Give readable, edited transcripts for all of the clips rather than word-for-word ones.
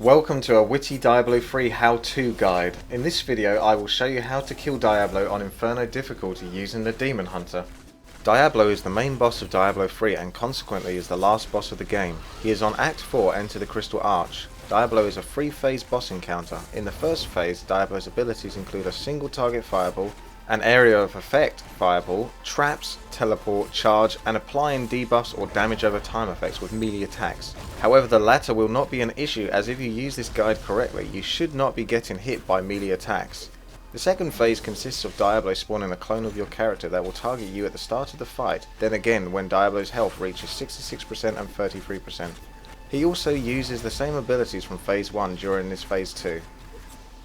Welcome to a Witty Diablo 3 how-to guide. In this video I will show you how to kill Diablo on Inferno difficulty using the Demon Hunter. Diablo is the main boss of Diablo 3 and consequently is the last boss of the game. He is on Act 4, Enter the Crystal Arch. Diablo is a 3-phase boss encounter. In the first phase, Diablo's abilities include a single target fireball, an area of effect fireball, traps, teleport, charge, and applying debuffs or damage over time effects with melee attacks. However, the latter will not be an issue, as if you use this guide correctly, you should not be getting hit by melee attacks. The second phase consists of Diablo spawning a clone of your character that will target you at the start of the fight, then again when Diablo's health reaches 66% and 33%. He also uses the same abilities from phase 1 during this phase 2.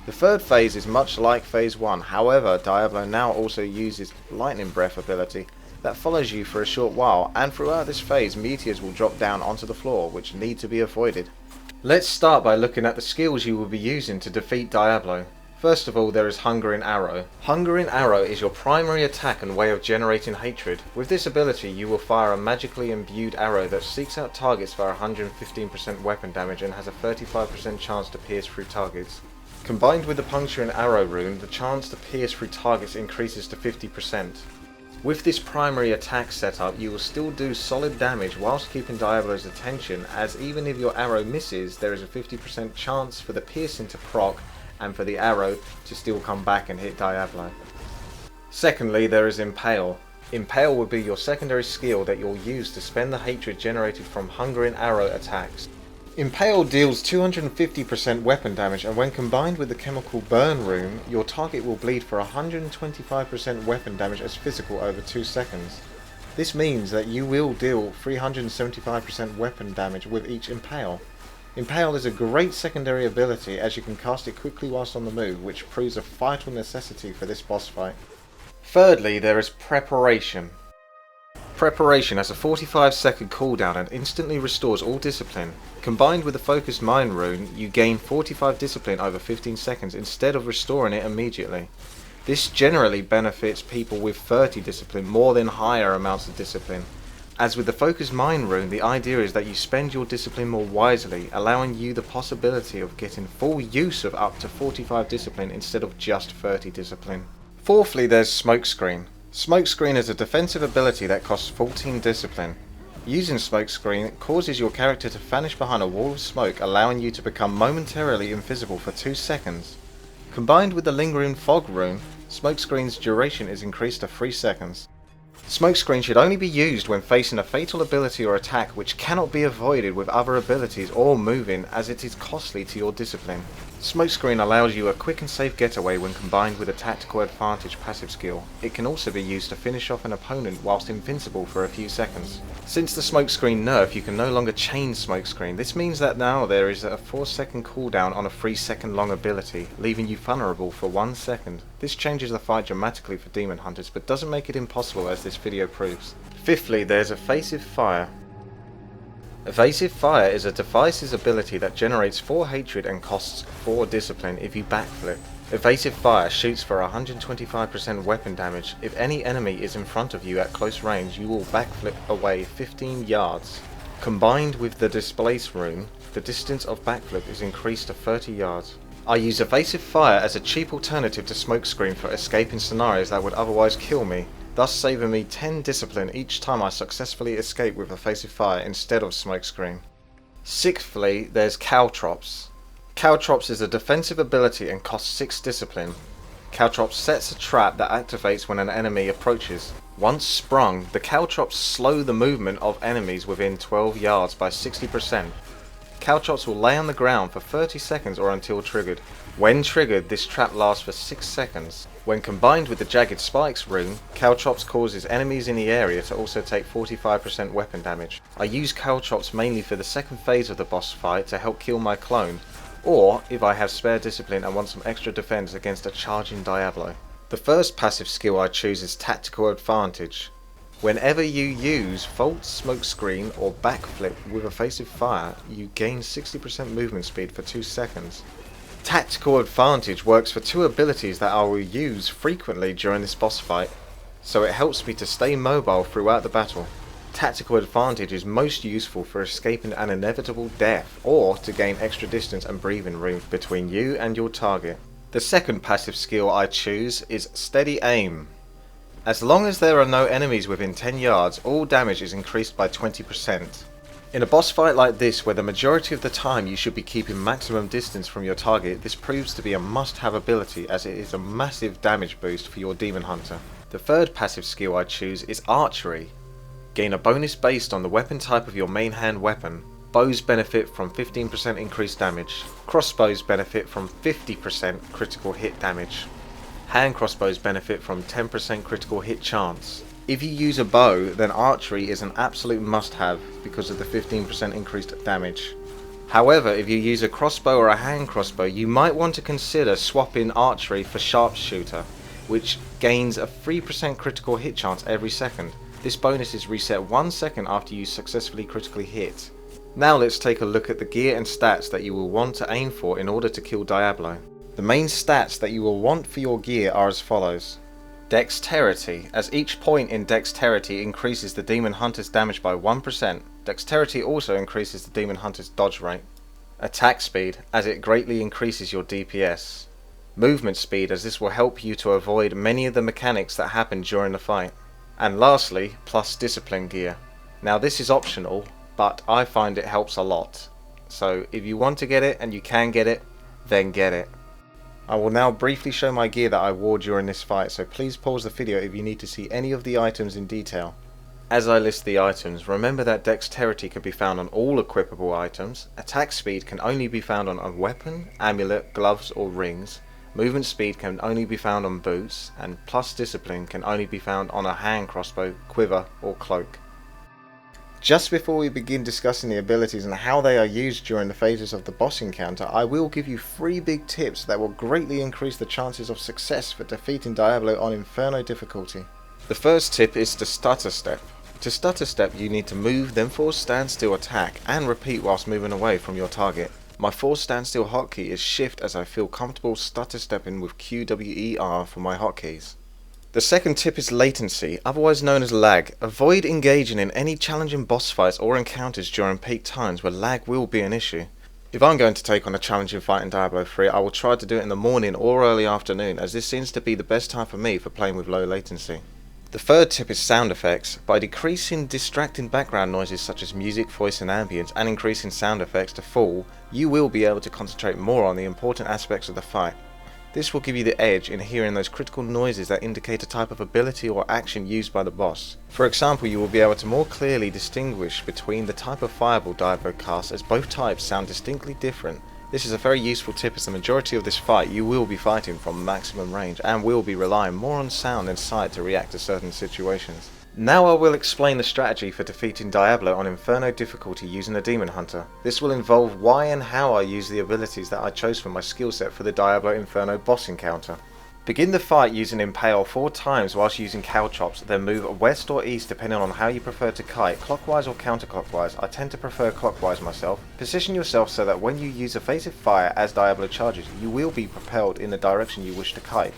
The third phase is much like phase 1, however Diablo now also uses Lightning Breath ability that follows you for a short while, and throughout this phase meteors will drop down onto the floor which need to be avoided. Let's start by looking at the skills you will be using to defeat Diablo. First of all, there is Hungering Arrow. Hungering Arrow is your primary attack and way of generating hatred. With this ability you will fire a magically imbued arrow that seeks out targets for 115% weapon damage and has a 35% chance to pierce through targets. Combined with the Puncturing Arrow rune, the chance to pierce through targets increases to 50%. With this primary attack setup, you will still do solid damage whilst keeping Diablo's attention, as even if your arrow misses, there is a 50% chance for the piercing to proc and for the arrow to still come back and hit Diablo. Secondly, there is Impale. Impale will be your secondary skill that you'll use to spend the hatred generated from Hungering Arrow attacks. Impale deals 250% weapon damage, and when combined with the Chemical Burn rune, your target will bleed for 125% weapon damage as physical over 2 seconds. This means that you will deal 375% weapon damage with each Impale. Impale is a great secondary ability as you can cast it quickly whilst on the move, which proves a vital necessity for this boss fight. Thirdly, there is Preparation. Preparation has a 45-second cooldown and instantly restores all discipline. Combined with the Focused Mind rune, you gain 45 discipline over 15 seconds instead of restoring it immediately. This generally benefits people with 30 discipline more than higher amounts of discipline. As with the Focused Mind rune, the idea is that you spend your discipline more wisely, allowing you the possibility of getting full use of up to 45 discipline instead of just 30 discipline. Fourthly, there's Smokescreen. Smokescreen is a defensive ability that costs 14 discipline. Using Smokescreen causes your character to vanish behind a wall of smoke, allowing you to become momentarily invisible for 2 seconds. Combined with the Lingering Fog rune, Smokescreen's duration is increased to 3 seconds. Smokescreen should only be used when facing a fatal ability or attack which cannot be avoided with other abilities or moving, as it is costly to your discipline. Smokescreen allows you a quick and safe getaway when combined with a Tactical Advantage passive skill. It can also be used to finish off an opponent whilst invincible for a few seconds. Since the Smokescreen nerf, you can no longer chain Smokescreen. This means that now there is a 4-second cooldown on a 3-second long ability, leaving you vulnerable for 1 second. This changes the fight dramatically for Demon Hunters, but doesn't make it impossible, as this video proves. Fifthly, there's Evasive Fire. Evasive Fire is a device's ability that generates 4 hatred and costs 4 discipline if you backflip. Evasive Fire shoots for 125% weapon damage. If any enemy is in front of you at close range, you will backflip away 15 yards. Combined with the Displace rune, the distance of backflip is increased to 30 yards. I use Evasive Fire as a cheap alternative to Smokescreen for escaping scenarios that would otherwise kill me, thus saving me 10 discipline each time I successfully escape with Evasive Fire instead of Smokescreen. Sixthly, there's Caltrops. Caltrops is a defensive ability and costs 6 discipline. Caltrops sets a trap that activates when an enemy approaches. Once sprung, the Caltrops slow the movement of enemies within 12 yards by 60%. Caltrops will lay on the ground for 30 seconds or until triggered. When triggered, this trap lasts for 6 seconds. When combined with the Jagged Spikes rune, Caltrops causes enemies in the area to also take 45% weapon damage. I use Caltrops mainly for the second phase of the boss fight to help kill my clone, or if I have spare discipline and want some extra defense against a charging Diablo. The first passive skill I choose is Tactical Advantage. Whenever you use False Smokescreen or Backflip with Evasive Fire, you gain 60% movement speed for 2 seconds. Tactical Advantage works for 2 abilities that I will use frequently during this boss fight, so it helps me to stay mobile throughout the battle. tactical advantage is most useful for escaping an inevitable death, or to gain extra distance and breathing room between you and your target. The second passive skill I choose is Steady Aim. As long as there are no enemies within 10 yards, all damage is increased by 20%. In a boss fight like this, where the majority of the time you should be keeping maximum distance from your target, this proves to be a must-have ability, as it is a massive damage boost for your Demon Hunter. The third passive skill I choose is Archery. Gain a bonus based on the weapon type of your main hand weapon. Bows benefit from 15% increased damage. Crossbows benefit from 50% critical hit damage. Hand crossbows benefit from 10% critical hit chance. If you use a bow, then archery is an absolute must-have because of the 15% increased damage. However, if you use a crossbow or a hand crossbow, you might want to consider swapping archery for sharpshooter, which gains a 3% critical hit chance every second. This bonus is reset 1 second after you successfully critically hit. Now let's take a look at the gear and stats that you will want to aim for in order to kill Diablo. The main stats that you will want for your gear are as follows. Dexterity, as each point in Dexterity increases the Demon Hunter's damage by 1%. Dexterity also increases the Demon Hunter's dodge rate. Attack Speed, as it greatly increases your DPS. Movement Speed, as this will help you to avoid many of the mechanics that happen during the fight. And lastly, plus Discipline gear. Now this is optional, but I find it helps a lot. So if you want to get it and you can get it, then get it. I will now briefly show my gear that I wore during this fight, so please pause the video if you need to see any of the items in detail. As I list the items, remember that Dexterity can be found on all equipable items, Attack Speed can only be found on a weapon, amulet, gloves or rings, Movement Speed can only be found on boots, and plus Discipline can only be found on a hand crossbow, quiver or cloak. Just before we begin discussing the abilities and how they are used during the phases of the boss encounter, I will give you 3 big tips that will greatly increase the chances of success for defeating Diablo on Inferno difficulty. The first tip is to stutter step. To stutter step you need to move, then force standstill attack, and repeat whilst moving away from your target. My force standstill hotkey is shift, as I feel comfortable stutter stepping with QWER for my hotkeys. The second tip is latency, otherwise known as lag. Avoid engaging in any challenging boss fights or encounters during peak times where lag will be an issue. If I'm going to take on a challenging fight in Diablo 3, I will try to do it in the morning or early afternoon, as this seems to be the best time for me for playing with low latency. The third tip is sound effects. By decreasing distracting background noises such as music, voice and ambience, and increasing sound effects to full, you will be able to concentrate more on the important aspects of the fight. This will give you the edge in hearing those critical noises that indicate a type of ability or action used by the boss. For example, you will be able to more clearly distinguish between the type of fireball Diablo casts, as both types sound distinctly different. This is a very useful tip, as the majority of this fight you will be fighting from maximum range and will be relying more on sound than sight to react to certain situations. Now I will explain the strategy for defeating Diablo on Inferno difficulty using a Demon Hunter. This will involve why and how I use the abilities that I chose for my skill set for the Diablo Inferno boss encounter. Begin the fight using Impale 4 times whilst using Caltrops, then move west or east depending on how you prefer to kite, clockwise or counterclockwise. I tend to prefer clockwise myself. Position yourself so that when you use evasive fire as Diablo charges, you will be propelled in the direction you wish to kite.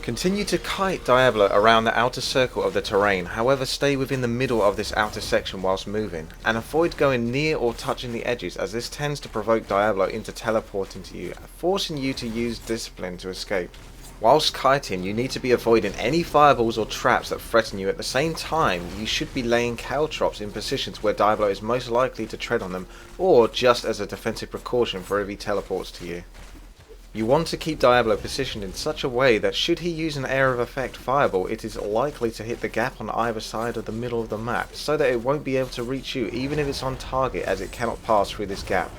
Continue to kite Diablo around the outer circle of the terrain, however stay within the middle of this outer section whilst moving, and avoid going near or touching the edges, as this tends to provoke Diablo into teleporting to you, forcing you to use discipline to escape. Whilst kiting, you need to be avoiding any fireballs or traps that threaten you. At the same time, you should be laying caltrops in positions where Diablo is most likely to tread on them, or just as a defensive precaution for if he teleports to you. You want to keep Diablo positioned in such a way that should he use an area of effect fireball, it is likely to hit the gap on either side of the middle of the map, so that it won't be able to reach you even if it's on target, as it cannot pass through this gap.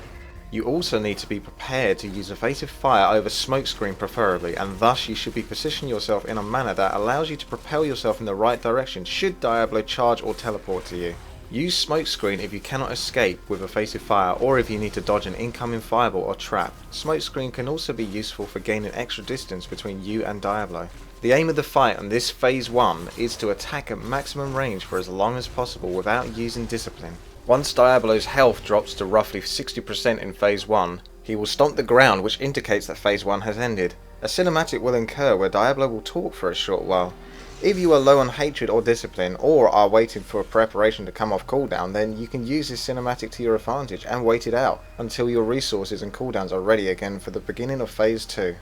You also need to be prepared to use evasive fire over smokescreen preferably, and thus you should be positioning yourself in a manner that allows you to propel yourself in the right direction should Diablo charge or teleport to you. Use smokescreen if you cannot escape with evasive fire, or if you need to dodge an incoming fireball or trap. Smokescreen can also be useful for gaining extra distance between you and Diablo. The aim of the fight on this phase 1 is to attack at maximum range for as long as possible without using discipline. Once Diablo's health drops to roughly 60% in phase 1, he will stomp the ground, which indicates that phase 1 has ended. A cinematic will occur where Diablo will talk for a short while. If you are low on hatred or discipline, or are waiting for a preparation to come off cooldown, then you can use this cinematic to your advantage and wait it out until your resources and cooldowns are ready again for the beginning of Phase 2.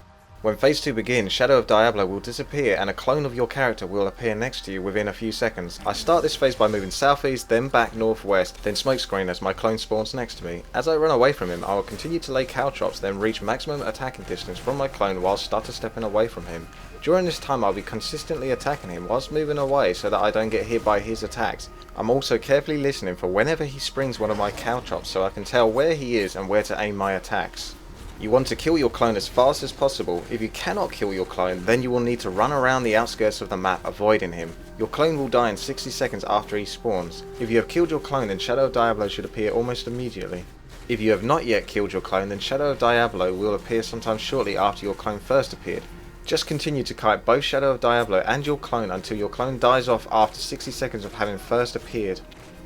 When Phase 2 begins, Shadow of Diablo will disappear and a clone of your character will appear next to you within a few seconds. I start this phase by moving southeast, then back northwest, then smokescreen as my clone spawns next to me. As I run away from him, I will continue to lay caltrops, then reach maximum attacking distance from my clone while stutter stepping away from him. During this time I'll be consistently attacking him whilst moving away so that I don't get hit by his attacks. I'm also carefully listening for whenever he springs one of my caltrops so I can tell where he is and where to aim my attacks. You want to kill your clone as fast as possible. If you cannot kill your clone, then you will need to run around the outskirts of the map avoiding him. Your clone will die in 60 seconds after he spawns. If you have killed your clone, then Shadow of Diablo should appear almost immediately. If you have not yet killed your clone, then Shadow of Diablo will appear sometime shortly after your clone first appeared. Just continue to kite both Shadow of Diablo and your clone until your clone dies off after 60 seconds of having first appeared.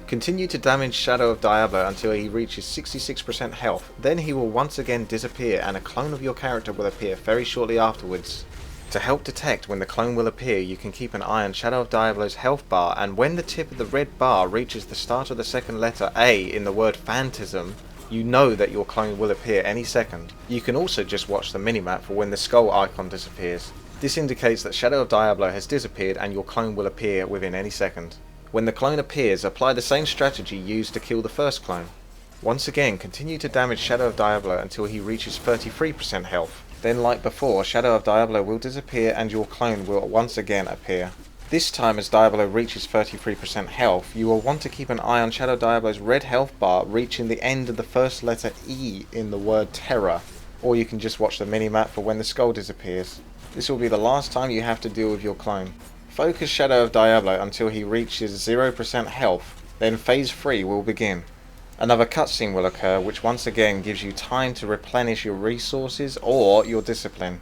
Continue to damage Shadow of Diablo until he reaches 66% health, then he will once again disappear and a clone of your character will appear very shortly afterwards. To help detect when the clone will appear, you can keep an eye on Shadow of Diablo's health bar, and when the tip of the red bar reaches the start of the second letter A in the word Phantasm, you know that your clone will appear any second. You can also just watch the minimap for when the skull icon disappears. This indicates that Shadow of Diablo has disappeared and your clone will appear within any second. When the clone appears, apply the same strategy used to kill the first clone. Once again, continue to damage Shadow of Diablo until he reaches 33% health. Then, like before, Shadow of Diablo will disappear and your clone will once again appear. This time, as Diablo reaches 33% health, you will want to keep an eye on Shadow Diablo's red health bar reaching the end of the first letter E in the word Terror, or you can just watch the minimap for when the skull disappears. This will be the last time you have to deal with your clone. Focus Shadow of Diablo until he reaches 0% health, then Phase 3 will begin. Another cutscene will occur which once again gives you time to replenish your resources or your discipline,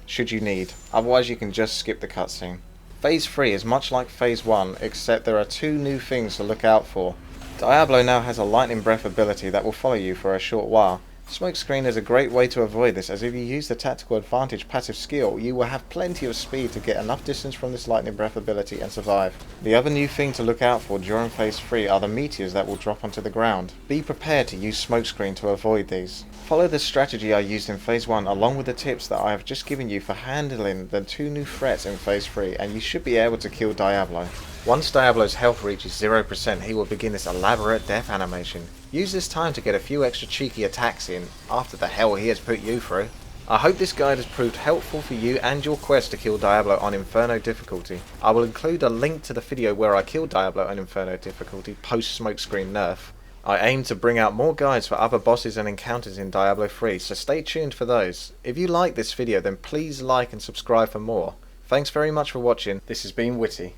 should you need, otherwise you can just skip the cutscene. Phase 3 is much like Phase 1 except there are two new things to look out for. Diablo now has a lightning breath ability that will follow you for a short while. Smokescreen is a great way to avoid this, as if you use the tactical advantage passive skill, you will have plenty of speed to get enough distance from this lightning breath ability and survive. The other new thing to look out for during Phase 3 are the meteors that will drop onto the ground. Be prepared to use Smokescreen to avoid these. Follow the strategy I used in Phase 1 along with the tips that I have just given you for handling the two new threats in Phase 3 and you should be able to kill Diablo. Once Diablo's health reaches 0%, he will begin this elaborate death animation. Use this time to get a few extra cheeky attacks in, after the hell he has put you through. I hope this guide has proved helpful for you and your quest to kill Diablo on Inferno difficulty. I will include a link to the video where I killed Diablo on Inferno difficulty post smokescreen nerf. I aim to bring out more guides for other bosses and encounters in Diablo 3, so stay tuned for those. If you like this video then please like and subscribe for more. Thanks very much for watching, this has been Witty.